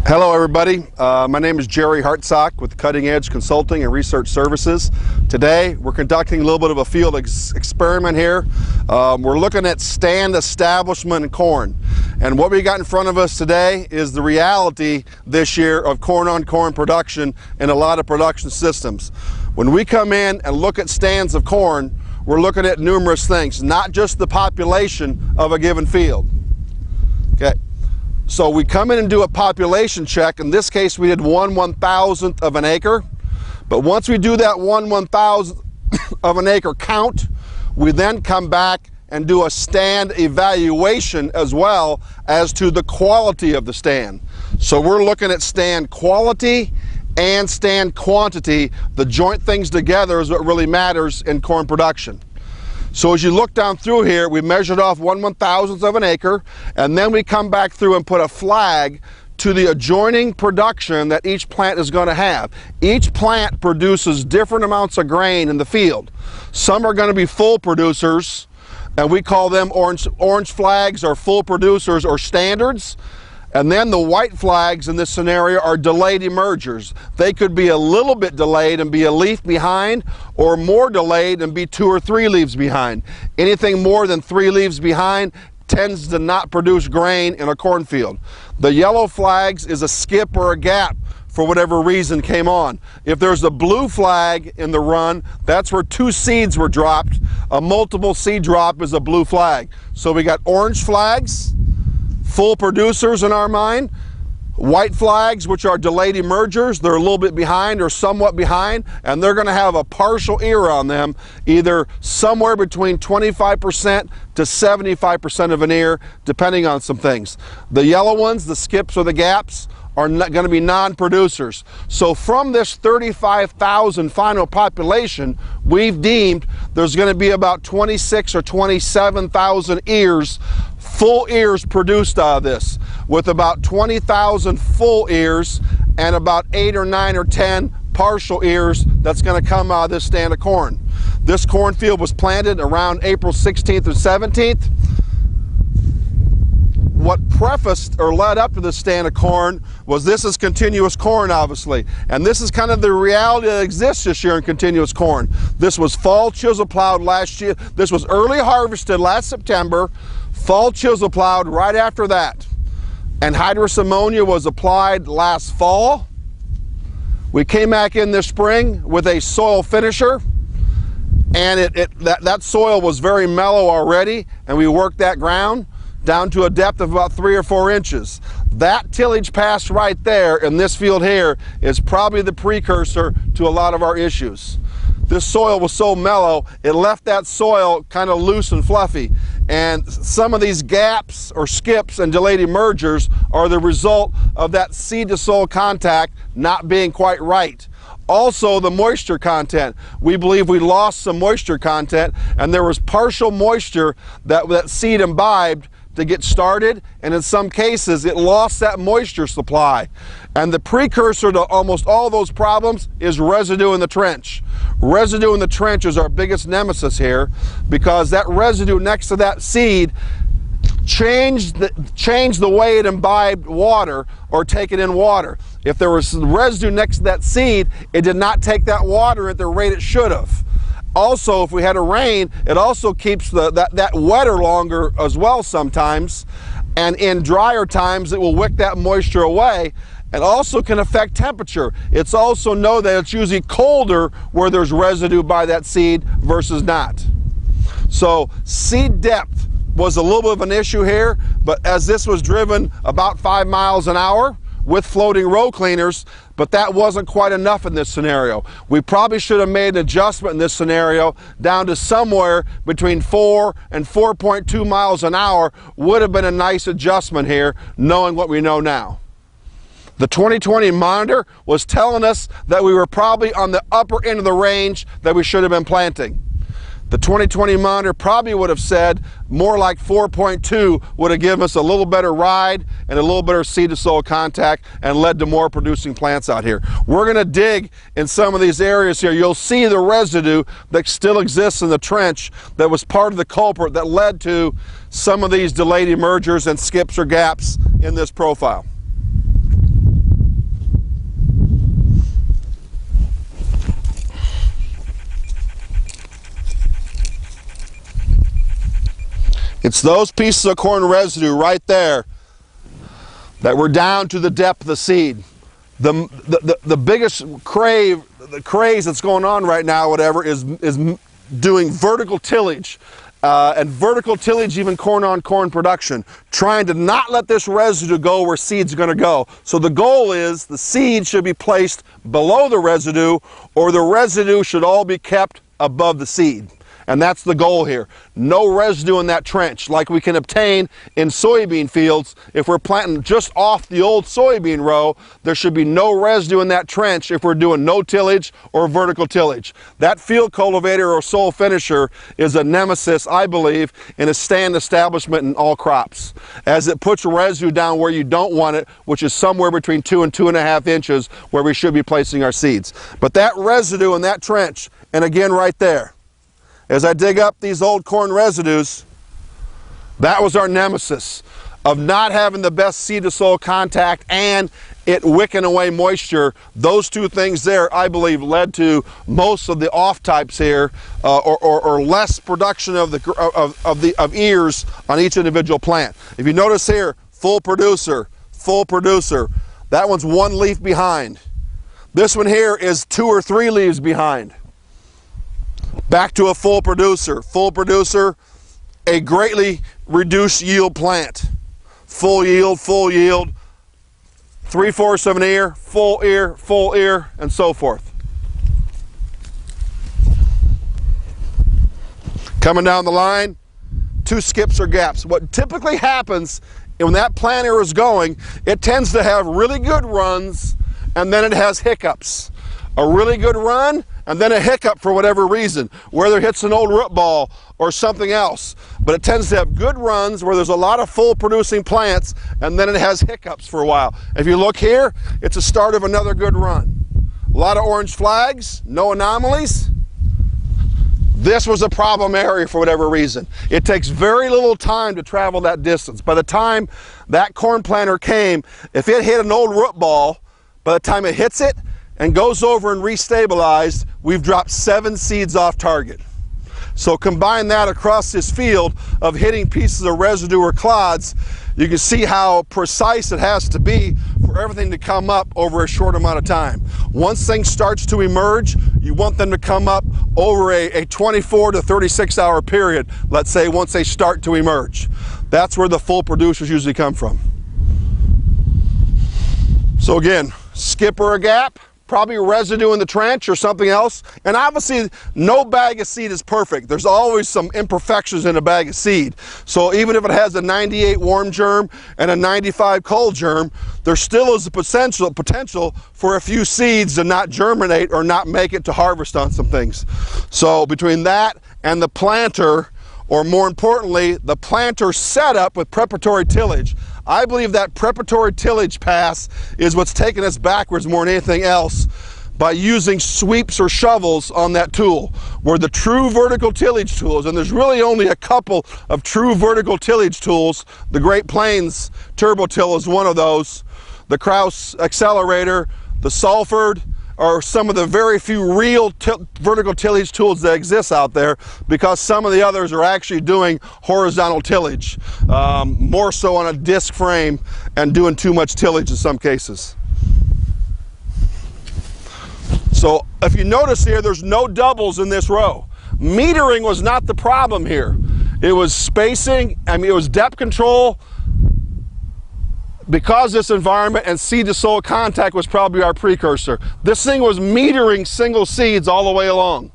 Hello everybody, my name is Jerry Hartsock with Cutting Edge Consulting and Research Services. Today we're conducting a little bit of a field experiment here. We're looking at stand establishment in corn. And what we got in front of us today is the reality this year of corn-on-corn production in a lot of production systems. When we come in and look at stands of corn, we're looking at numerous things, not just the population of a given field. Okay. So we come in and do a population check. In this case, we did 1/1000th of an acre. But once we do that 1/1000th of an acre count, we then come back and do a stand evaluation as well as to the quality of the stand. So we're looking at stand quality and stand quantity. The joint things together is what really matters in corn production. So as you look down through here, we measured off 1/1000th of an acre, and then we come back through and put a flag to the adjoining production that each plant is going to have. Each plant produces different amounts of grain in the field. Some are going to be full producers, and we call them orange flags or full producers or standards. And then the white flags in this scenario are delayed emergers. They could be a little bit delayed and be a leaf behind, or more delayed and be 2 or 3 leaves behind. Anything more than 3 leaves behind tends to not produce grain in a cornfield. The yellow flags is a skip or a gap for whatever reason came on. If there's a blue flag in the run, that's where 2 seeds were dropped. A multiple seed drop is a blue flag. So we got orange flags, full producers in our mind, white flags, which are delayed emergers. They're a little bit behind or somewhat behind, and they're going to have a partial ear on them, either somewhere between 25% to 75% of an ear, depending on some things. The yellow ones, the skips or the gaps, are not going to be non-producers. So from this 35,000 final population, we've deemed there's going to be about 26 or 27,000 ears, full ears produced out of this, with about 20,000 full ears and about 8 or 9 or 10 partial ears that's going to come out of this stand of corn. This cornfield was planted around April 16th or 17th. What prefaced or led up to this stand of corn was this is continuous corn, obviously. And this is kind of the reality that exists this year in continuous corn. This was fall chisel plowed last year. This was early harvested last September, fall chisel plowed right after that. Anhydrous ammonia was applied last fall. We came back in this spring with a soil finisher, and that soil was very mellow already, and we worked that ground down to a depth of about 3 or 4 inches. That tillage pass right there in this field here is probably the precursor to a lot of our issues. This soil was so mellow, it left that soil kind of loose and fluffy. And some of these gaps or skips and delayed emergers are the result of that seed to soil contact not being quite right. Also, the moisture content. We believe we lost some moisture content, and there was partial moisture that seed imbibed to get started, and in some cases it lost that moisture supply. And the precursor to almost all those problems is residue in the trench. Residue in the trench is our biggest nemesis here, because that residue next to that seed changed the way it imbibed water or taken in water. If there was residue next to that seed, it did not take that water at the rate it should have. Also, if we had a rain, it also keeps that wetter longer as well sometimes, and in drier times it will wick that moisture away, and also can affect temperature. It's also known that it's usually colder where there's residue by that seed versus not. So seed depth was a little bit of an issue here, but as this was driven about 5 miles an hour with floating row cleaners, but that wasn't quite enough in this scenario. We probably should have made an adjustment in this scenario down to somewhere between 4 and 4.2 miles an hour. Would have been a nice adjustment here, knowing what we know now. The 2020 monitor was telling us that we were probably on the upper end of the range that we should have been planting. The 2020 monitor probably would have said more like 4.2 would have given us a little better ride and a little better seed to soil contact and led to more producing plants out here. We're going to dig in some of these areas here. You'll see the residue that still exists in the trench that was part of the culprit that led to some of these delayed emergers and skips or gaps in this profile. It's those pieces of corn residue right there that were down to the depth of the seed. The biggest craze that's going on right now, whatever, is doing vertical tillage. And vertical tillage, even corn-on-corn production, trying to not let this residue go where seed's going to go. So the goal is the seed should be placed below the residue, or the residue should all be kept above the seed. And that's the goal here. No residue in that trench like we can obtain in soybean fields. If we're planting just off the old soybean row, there should be no residue in that trench if we're doing no tillage or vertical tillage. That field cultivator or soil finisher is a nemesis, I believe, in a stand establishment in all crops, as it puts residue down where you don't want it, which is somewhere between 2 and 2.5 inches where we should be placing our seeds. But that residue in that trench, and again right there, as I dig up these old corn residues, that was our nemesis of not having the best seed to soil contact and it wicking away moisture. Those two things there, I believe, led to most of the off types here, or less production of ears on each individual plant. If you notice here, full producer. That one's 1 leaf behind. This one here is 2 or 3 leaves behind. Back to a full producer, a greatly reduced yield plant. Full yield, 3/4 of an ear, full ear, and so forth. Coming down the line, 2 skips or gaps. What typically happens when that planter is going, it tends to have really good runs and then it has hiccups. A really good run and then a hiccup for whatever reason, whether it hits an old root ball or something else. But it tends to have good runs where there's a lot of full producing plants and then it has hiccups for a while. If you look here, it's a start of another good run. A lot of orange flags, no anomalies. This was a problem area for whatever reason. It takes very little time to travel that distance. By the time that corn planter came, if it hit an old root ball, by the time it hits it and goes over and restabilized, we've dropped 7 seeds off target. So combine that across this field of hitting pieces of residue or clods, you can see how precise it has to be for everything to come up over a short amount of time. Once things starts to emerge, you want them to come up over a 24 to 36 hour period, let's say, once they start to emerge. That's where the full producers usually come from. So again, skip or a gap, probably residue in the trench or something else. And obviously, no bag of seed is perfect. There's always some imperfections in a bag of seed. So even if it has a 98 warm germ and a 95 cold germ, there still is a potential for a few seeds to not germinate or not make it to harvest on some things. So between that and the planter, or more importantly, the planter setup with preparatory tillage, I believe that preparatory tillage pass is what's taking us backwards more than anything else, by using sweeps or shovels on that tool. Where the true vertical tillage tools, and there's really only a couple of true vertical tillage tools, the Great Plains Turbo Till is one of those, the Kraus Accelerator, the Salford, are some of the very few real vertical tillage tools that exist out there, because some of the others are actually doing horizontal tillage, more so on a disc frame and doing too much tillage in some cases. So if you notice here, there's no doubles in this row. Metering was not the problem here. It was spacing, it was depth control. Because this environment and seed to soil contact was probably our precursor. This thing was metering single seeds all the way along.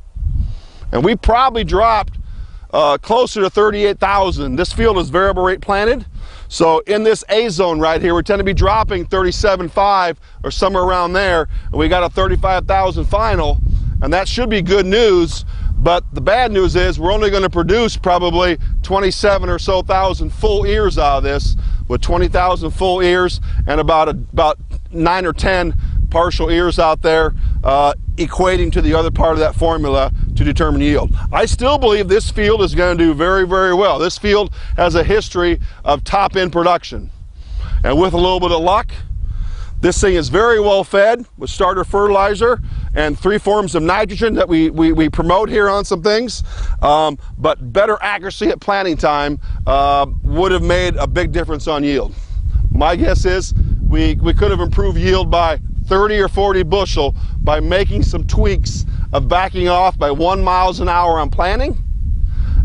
And we probably dropped closer to 38,000. This field is variable rate planted. So in this A zone right here, we tend to be dropping 37.5 or somewhere around there. And we got a 35,000 final, and that should be good news. But the bad news is we're only going to produce probably 27 or so thousand full ears out of this, with 20,000 full ears and about 9 or 10 partial ears out there, equating to the other part of that formula to determine yield. I still believe this field is going to do very, very well. This field has a history of top-end production. And with a little bit of luck, this thing is very well fed with starter fertilizer and 3 forms of nitrogen that we promote here on some things, but better accuracy at planting time would have made a big difference on yield. My guess is we could have improved yield by 30 or 40 bushel by making some tweaks of backing off by 1 mile an hour on planting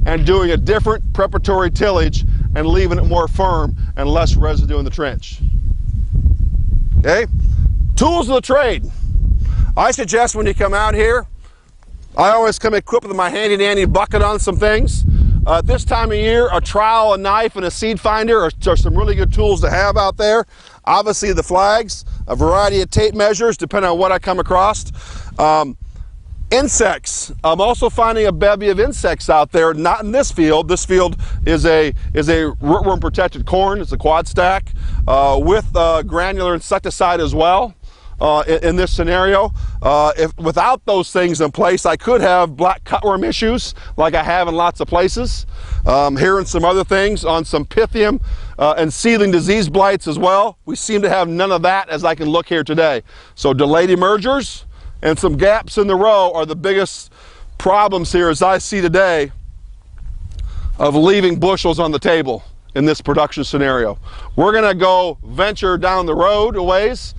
and doing a different preparatory tillage and leaving it more firm and less residue in the trench. Okay? Tools of the trade. I suggest when you come out here, I always come equipped with my handy dandy bucket on some things. At this time of year, a trowel, a knife, and a seed finder are some really good tools to have out there. Obviously the flags, a variety of tape measures depending on what I come across. Insects. I'm also finding a bevy of insects out there, not in this field. This field is a rootworm protected corn. It's a quad stack with granular insecticide as well. In this scenario, if without those things in place, I could have black cutworm issues like I have in lots of places. Hearing some other things on some Pythium and seedling disease blights as well. We seem to have none of that as I can look here today. So delayed emergers and some gaps in the row are the biggest problems here as I see today of leaving bushels on the table in this production scenario. We're gonna go venture down the road a ways.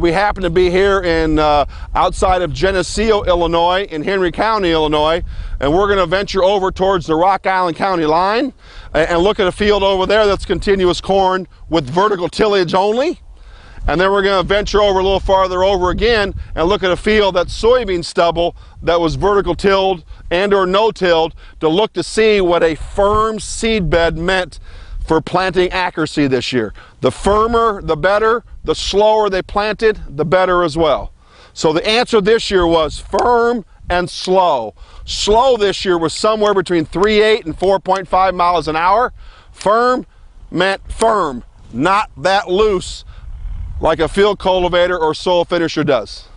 We happen to be here in outside of Geneseo, Illinois, in Henry County, Illinois, and we're going to venture over towards the Rock Island County line and look at a field over there that's continuous corn with vertical tillage only. And then we're going to venture over a little farther over again and look at a field that's soybean stubble that was vertical tilled and or no tilled to look to see what a firm seed bed meant for planting accuracy this year. The firmer, the better. The slower they planted, the better as well. So the answer this year was firm and slow. Slow this year was somewhere between 3.8 and 4.5 miles an hour. Firm meant firm, not that loose like a field cultivator or soil finisher does.